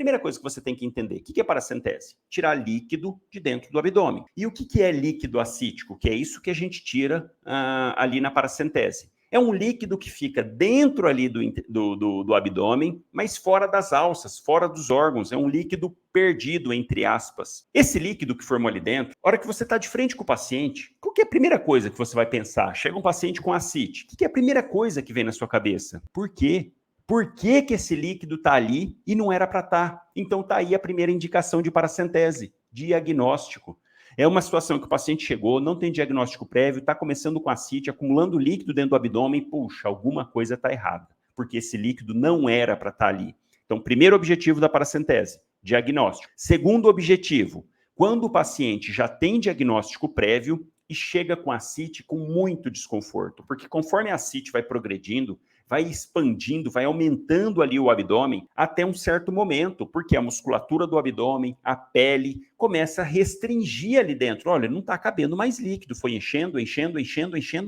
Primeira coisa que você tem que entender, o que é paracentese? Tirar líquido de dentro do abdômen. E o que é líquido acítico? Que é isso que a gente tira ali na paracentese. É um líquido que fica dentro ali do abdômen, mas fora das alças, fora dos órgãos. É um líquido perdido, entre aspas. Esse líquido que formou ali dentro, a hora que você está de frente com o paciente, qual que é a primeira coisa que você vai pensar? Chega um paciente com ascite, o que é a primeira coisa que vem na sua cabeça? Por quê? Por que esse líquido está ali e não era para estar? Então está aí a primeira indicação de paracentese, diagnóstico. É uma situação que o paciente chegou, não tem diagnóstico prévio, está começando com ascite, acumulando líquido dentro do abdômen, puxa, alguma coisa está errada, porque esse líquido não era para estar ali. Então, primeiro objetivo da paracentese, diagnóstico. Segundo objetivo, quando o paciente já tem diagnóstico prévio e chega com ascite com muito desconforto, porque conforme a ascite vai progredindo, vai expandindo, vai aumentando ali o abdômen até um certo momento, porque a musculatura do abdômen, a pele, começa a restringir ali dentro. Olha, não está cabendo mais líquido, foi enchendo,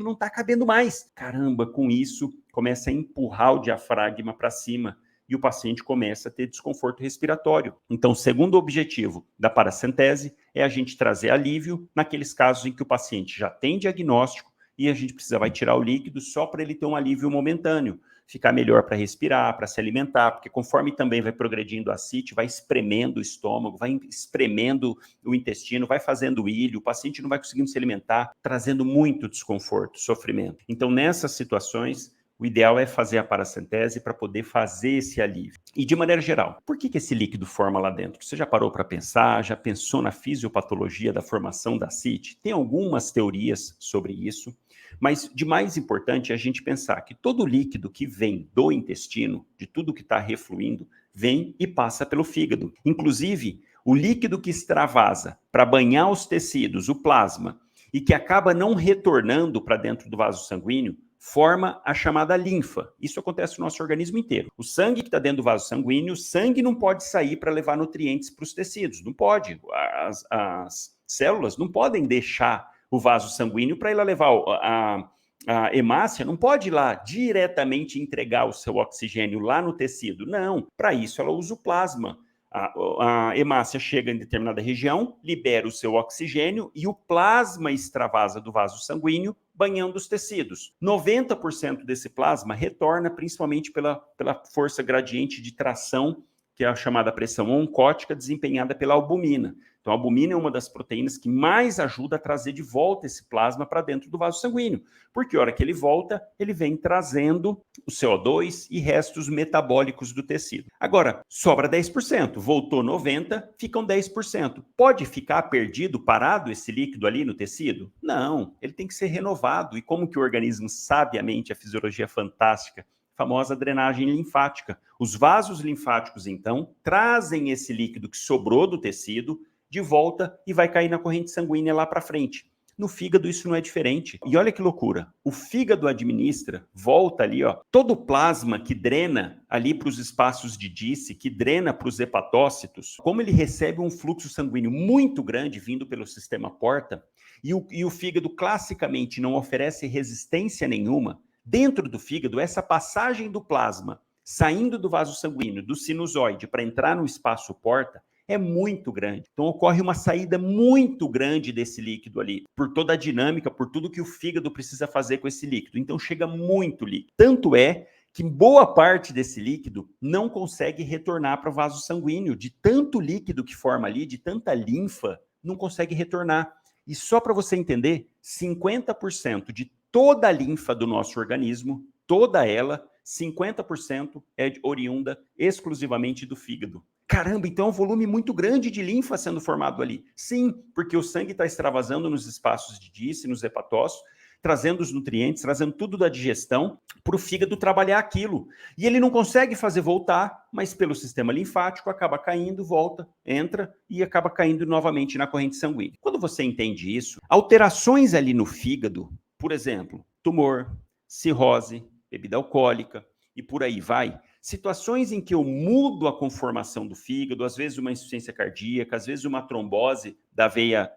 não está cabendo mais. Caramba, com isso, começa a empurrar o diafragma para cima e o paciente começa a ter desconforto respiratório. Então, o segundo objetivo da paracentese é a gente trazer alívio naqueles casos em que o paciente já tem diagnóstico e a gente vai tirar o líquido só para ele ter um alívio momentâneo, ficar melhor para respirar, para se alimentar, porque conforme também vai progredindo a ascite, vai espremendo o estômago, vai espremendo o intestino, vai fazendo ilho, o paciente não vai conseguindo se alimentar, trazendo muito desconforto, sofrimento. Então, nessas situações, o ideal é fazer a paracentese para poder fazer esse alívio. E de maneira geral, por que esse líquido forma lá dentro? Você já parou para pensar? Já pensou na fisiopatologia da formação da ascite? Tem algumas teorias sobre isso, mas de mais importante é a gente pensar que todo líquido que vem do intestino, de tudo que está refluindo, vem e passa pelo fígado. Inclusive, o líquido que extravasa para banhar os tecidos, o plasma, e que acaba não retornando para dentro do vaso sanguíneo, forma a chamada linfa. Isso acontece no nosso organismo inteiro. O sangue que está dentro do vaso sanguíneo, o sangue não pode sair para levar nutrientes para os tecidos. Não pode. As células não podem deixar o vaso sanguíneo para ela levar a hemácia, não pode ir lá diretamente entregar o seu oxigênio lá no tecido. Não. Para isso ela usa o plasma. A hemácia chega em determinada região, libera o seu oxigênio e o plasma extravasa do vaso sanguíneo, banhando os tecidos. 90% desse plasma retorna principalmente pela força gradiente de tração, que é a chamada pressão oncótica, desempenhada pela albumina. Então, a albumina é uma das proteínas que mais ajuda a trazer de volta esse plasma para dentro do vaso sanguíneo, porque a hora que ele volta, ele vem trazendo o CO2 e restos metabólicos do tecido. Agora, sobra 10%, voltou 90%, ficam 10%. Pode ficar perdido, parado esse líquido ali no tecido? Não, ele tem que ser renovado. E como que o organismo, sabiamente, a fisiologia fantástica, famosa drenagem linfática. Os vasos linfáticos, então, trazem esse líquido que sobrou do tecido de volta e vai cair na corrente sanguínea lá para frente. No fígado isso não é diferente. E olha que loucura, o fígado administra, volta ali, ó, todo o plasma que drena ali para os espaços de Disse, que drena para os hepatócitos, como ele recebe um fluxo sanguíneo muito grande vindo pelo sistema porta, e o fígado classicamente não oferece resistência nenhuma, dentro do fígado, essa passagem do plasma saindo do vaso sanguíneo, do sinusoide, para entrar no espaço porta, é muito grande. Então ocorre uma saída muito grande desse líquido ali, por toda a dinâmica, por tudo que o fígado precisa fazer com esse líquido. Então chega muito líquido. Tanto é que boa parte desse líquido não consegue retornar para o vaso sanguíneo, de tanto líquido que forma ali, de tanta linfa, não consegue retornar. E só para você entender, 50% de toda a linfa do nosso organismo, toda ela, 50% é oriunda exclusivamente do fígado. Caramba, então é um volume muito grande de linfa sendo formado ali. Sim, porque o sangue está extravasando nos espaços de Disse, nos hepatócitos, trazendo os nutrientes, trazendo tudo da digestão para o fígado trabalhar aquilo. E ele não consegue fazer voltar, mas pelo sistema linfático acaba caindo, volta, entra e acaba caindo novamente na corrente sanguínea. Quando você entende isso, alterações ali no fígado, por exemplo, tumor, cirrose, bebida alcoólica e por aí vai, situações em que eu mudo a conformação do fígado, às vezes uma insuficiência cardíaca, às vezes uma trombose da veia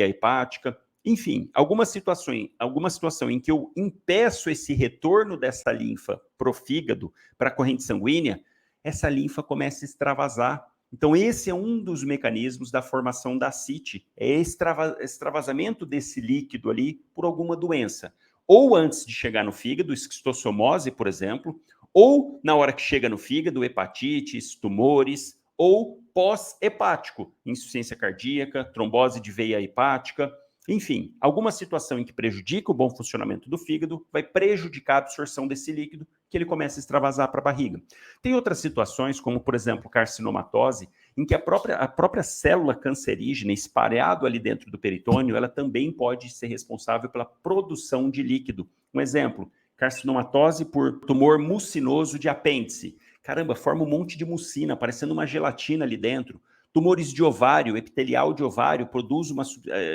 hepática, enfim, alguma situação em que eu impeço esse retorno dessa linfa para o fígado, para a corrente sanguínea, essa linfa começa a extravasar. Então, esse é um dos mecanismos da formação da ascite, é extravasamento desse líquido ali por alguma doença. Ou antes de chegar no fígado, esquistossomose, por exemplo, ou na hora que chega no fígado, hepatites, tumores, ou pós-hepático, insuficiência cardíaca, trombose de veia hepática, enfim, alguma situação em que prejudica o bom funcionamento do fígado vai prejudicar a absorção desse líquido, que ele começa a extravasar para a barriga. Tem outras situações, como por exemplo carcinomatose, em que a própria célula cancerígena espalhada ali dentro do peritônio, ela também pode ser responsável pela produção de líquido. Um exemplo, carcinomatose por tumor mucinoso de apêndice. Caramba, forma um monte de mucina, parecendo uma gelatina ali dentro. Tumores de ovário, epitelial de ovário, produz uma...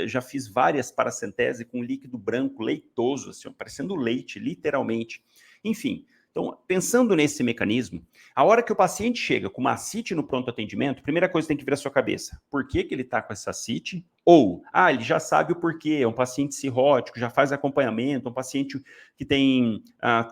já fiz várias paracentese com líquido branco, leitoso, assim, parecendo leite, literalmente. Enfim, então, pensando nesse mecanismo, a hora que o paciente chega com uma ascite no pronto atendimento, a primeira coisa que tem que vir à sua cabeça, por que ele está com essa ascite? Ou, ele já sabe o porquê, é um paciente cirrótico, já faz acompanhamento, um paciente que tem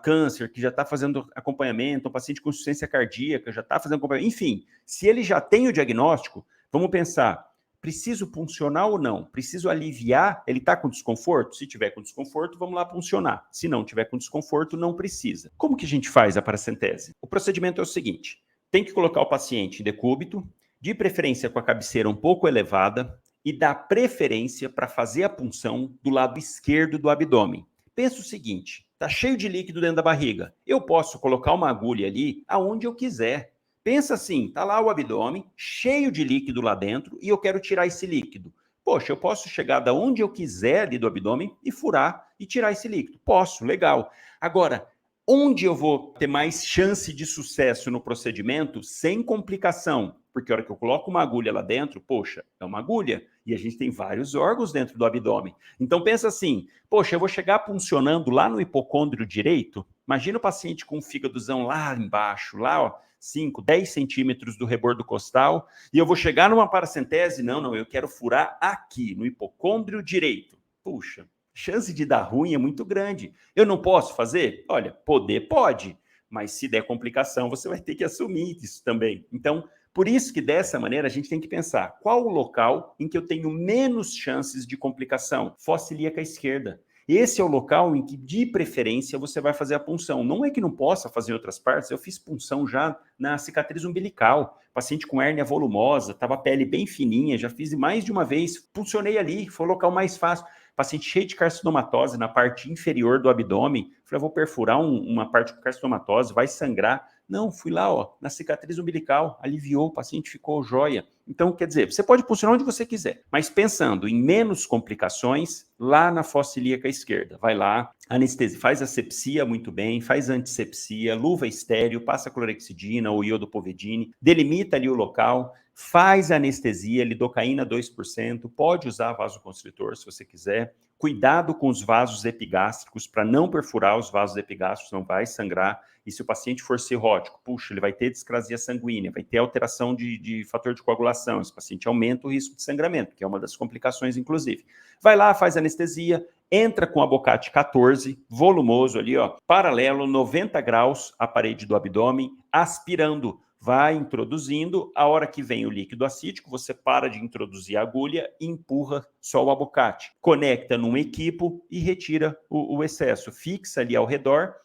câncer, que já está fazendo acompanhamento, um paciente com insuficiência cardíaca, já está fazendo acompanhamento, enfim, se ele já tem o diagnóstico, vamos pensar, preciso puncionar ou não? Preciso aliviar? Ele está com desconforto? Se tiver com desconforto, vamos lá puncionar. Se não tiver com desconforto, não precisa. Como que a gente faz a paracentese? O procedimento é o seguinte, tem que colocar o paciente em decúbito, de preferência com a cabeceira um pouco elevada, e dar preferência para fazer a punção do lado esquerdo do abdômen. Pensa o seguinte, está cheio de líquido dentro da barriga. Eu posso colocar uma agulha ali aonde eu quiser. Pensa assim, tá lá o abdômen, cheio de líquido lá dentro, e eu quero tirar esse líquido. Poxa, eu posso chegar da onde eu quiser ali do abdômen e furar e tirar esse líquido. Posso, legal. Agora, onde eu vou ter mais chance de sucesso no procedimento sem complicação? Porque a hora que eu coloco uma agulha lá dentro, poxa, é uma agulha. E a gente tem vários órgãos dentro do abdômen. Então pensa assim, poxa, eu vou chegar puncionando lá no hipocôndrio direito? Imagina o paciente com o fígadozão lá embaixo, lá, ó, 5, 10 centímetros do rebordo costal, e eu vou chegar numa paracentese? Não, eu quero furar aqui, no hipocôndrio direito. Puxa, chance de dar ruim é muito grande. Eu não posso fazer? Olha, poder pode, mas se der complicação, você vai ter que assumir isso também. Então, por isso que dessa maneira a gente tem que pensar qual o local em que eu tenho menos chances de complicação? Fossa ilíaca esquerda. Esse é o local em que, de preferência, você vai fazer a punção. Não é que não possa fazer em outras partes, eu fiz punção já na cicatriz umbilical, paciente com hérnia volumosa, estava a pele bem fininha, já fiz mais de uma vez, puncionei ali, foi o local mais fácil. Paciente cheio de carcinomatose na parte inferior do abdômen, falei, vou perfurar uma parte com carcinomatose, vai sangrar. Não, fui lá, ó, na cicatriz umbilical, aliviou, o paciente ficou joia. Então, quer dizer, você pode puncionar onde você quiser, mas pensando em menos complicações, lá na fossa ilíaca esquerda. Vai lá, anestesia, faz asepsia muito bem, faz antisepsia, luva estéreo, passa clorexidina ou iodopovedine, delimita ali o local, faz anestesia, lidocaína 2%, pode usar vasoconstritor se você quiser. Cuidado com os vasos epigástricos para não perfurar os vasos epigástricos, não vai sangrar. E se o paciente for cirrótico, puxa, ele vai ter discrasia sanguínea, vai ter alteração de fator de coagulação. Esse paciente aumenta o risco de sangramento, que é uma das complicações, inclusive. Vai lá, faz anestesia, entra com abocate 14, volumoso ali, ó, paralelo, 90 graus, a parede do abdômen, aspirando. Vai introduzindo, a hora que vem o líquido acítico, você para de introduzir a agulha e empurra só o abocate. Conecta num equipo e retira o excesso. Fixa ali ao redor.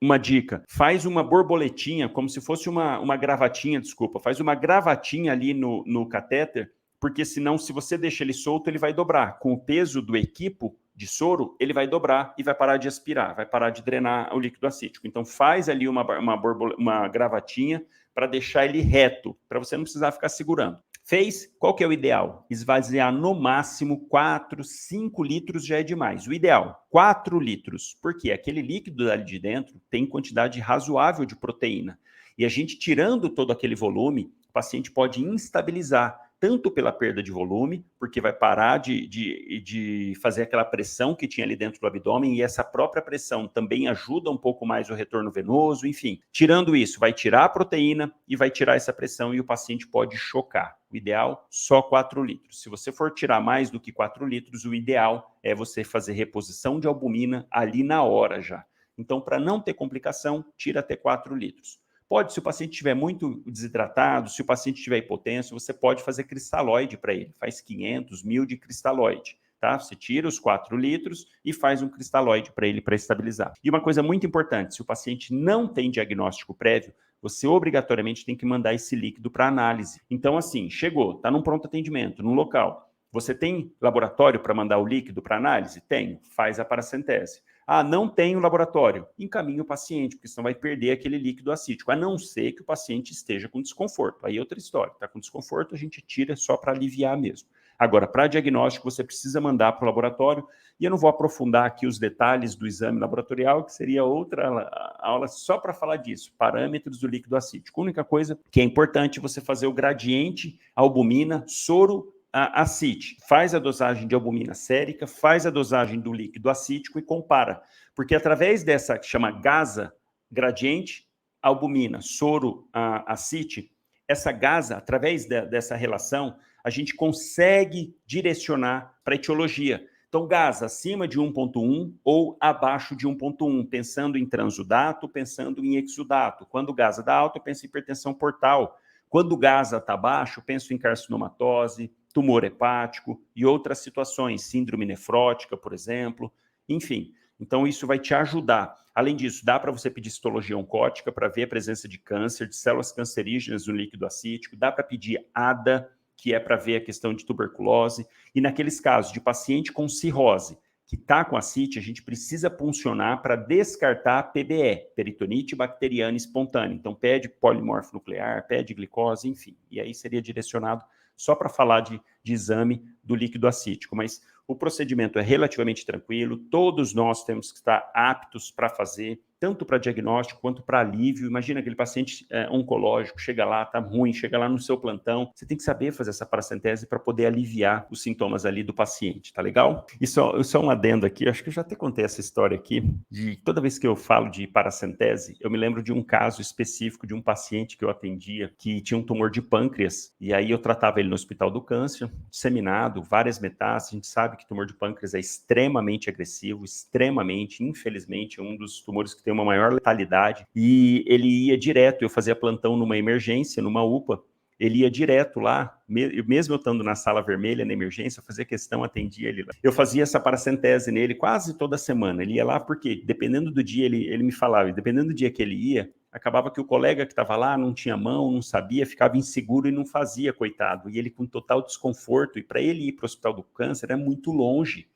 Uma dica, faz uma borboletinha, como se fosse uma gravatinha, desculpa, faz uma gravatinha ali no catéter, porque senão, se você deixa ele solto, ele vai dobrar. Com o peso do equipo de soro, ele vai dobrar e vai parar de aspirar, vai parar de drenar o líquido acítico. Então, faz ali uma gravatinha para deixar ele reto, para você não precisar ficar segurando. Fez? Qual que é o ideal? Esvaziar no máximo 4, 5 litros já é demais. O ideal, 4 litros, porque aquele líquido ali de dentro tem quantidade razoável de proteína. E a gente tirando todo aquele volume, o paciente pode instabilizar, tanto pela perda de volume, porque vai parar de fazer aquela pressão que tinha ali dentro do abdômen, e essa própria pressão também ajuda um pouco mais o retorno venoso, enfim. Tirando isso, vai tirar a proteína e vai tirar essa pressão e o paciente pode chocar. O ideal, só 4 litros. Se você for tirar mais do que 4 litros, o ideal é você fazer reposição de albumina ali na hora já. Então, para não ter complicação, tira até 4 litros. Pode, se o paciente estiver muito desidratado, se o paciente estiver hipotenso, você pode fazer cristalóide para ele. Faz 500, 1000 de cristalóide. Tá? Você tira os 4 litros e faz um cristalóide para ele, para estabilizar. E uma coisa muito importante, se o paciente não tem diagnóstico prévio, você obrigatoriamente tem que mandar esse líquido para análise. Então, assim, chegou, está num pronto atendimento, num local. Você tem laboratório para mandar o líquido para análise? Tenho. Faz a paracentese. Ah, não tenho laboratório. Encaminha o paciente, porque senão vai perder aquele líquido acítico, a não ser que o paciente esteja com desconforto. Aí é outra história. Está com desconforto, a gente tira só para aliviar mesmo. Agora, para diagnóstico, você precisa mandar para o laboratório, e eu não vou aprofundar aqui os detalhes do exame laboratorial, que seria outra aula só para falar disso, parâmetros do líquido acítico. A única coisa que é importante é você fazer o gradiente albumina, soro acite. Faz a dosagem de albumina sérica, faz a dosagem do líquido acítico e compara. Porque através dessa, que chama GASA, gradiente, albumina, soro, acite, essa GASA, através dessa relação, a gente consegue direcionar para a etiologia. Então, GASA acima de 1,1 ou abaixo de 1,1, pensando em transudato, pensando em exudato. Quando o GASA dá alto, eu penso em hipertensão portal. Quando o GASA está baixo, eu penso em carcinomatose, tumor hepático e outras situações, síndrome nefrótica, por exemplo, enfim. Então, isso vai te ajudar. Além disso, dá para você pedir histologia oncótica para ver a presença de câncer, de células cancerígenas no líquido acítico, dá para pedir ADA, que é para ver a questão de tuberculose, e naqueles casos de paciente com cirrose, que está com ascite, a gente precisa puncionar para descartar a PBE, peritonite bacteriana espontânea. Então, pede polimorfo nuclear, pede glicose, enfim. E aí seria direcionado só para falar de exame do líquido acítico, mas o procedimento é relativamente tranquilo, todos nós temos que estar aptos para fazer, tanto para diagnóstico quanto para alívio. Imagina aquele paciente oncológico, chega lá, tá ruim, chega lá no seu plantão, você tem que saber fazer essa paracentese para poder aliviar os sintomas ali do paciente, tá legal? E só um adendo aqui, acho que eu já até contei essa história aqui, de toda vez que eu falo de paracentese, eu me lembro de um caso específico de um paciente que eu atendia, que tinha um tumor de pâncreas, e aí eu tratava ele no Hospital do Câncer, disseminado, várias metástases. A gente sabe que tumor de pâncreas é extremamente agressivo, extremamente, infelizmente, é um dos tumores que tem uma maior letalidade, e ele ia direto, eu fazia plantão numa emergência, numa UPA, ele ia direto lá, mesmo eu estando na sala vermelha, na emergência, eu fazia questão, atendia ele lá. Eu fazia essa paracentese nele quase toda semana, ele ia lá porque, dependendo do dia, ele me falava, e dependendo do dia que ele ia, acabava que o colega que estava lá não tinha mão, não sabia, ficava inseguro e não fazia, coitado. E ele com total desconforto, e para ele ir para o Hospital do Câncer é muito longe,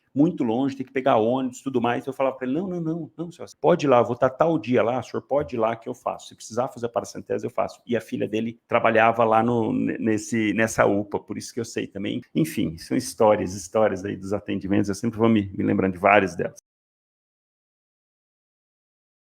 tem que pegar ônibus, tudo mais. Eu falava para ele, não, senhor, pode ir lá, eu vou estar tal dia lá, o senhor pode ir lá que eu faço. Se precisar fazer a paracentese, eu faço. E a filha dele trabalhava lá nessa UPA, por isso que eu sei também. Enfim, são histórias aí dos atendimentos, eu sempre vou me lembrando de várias delas.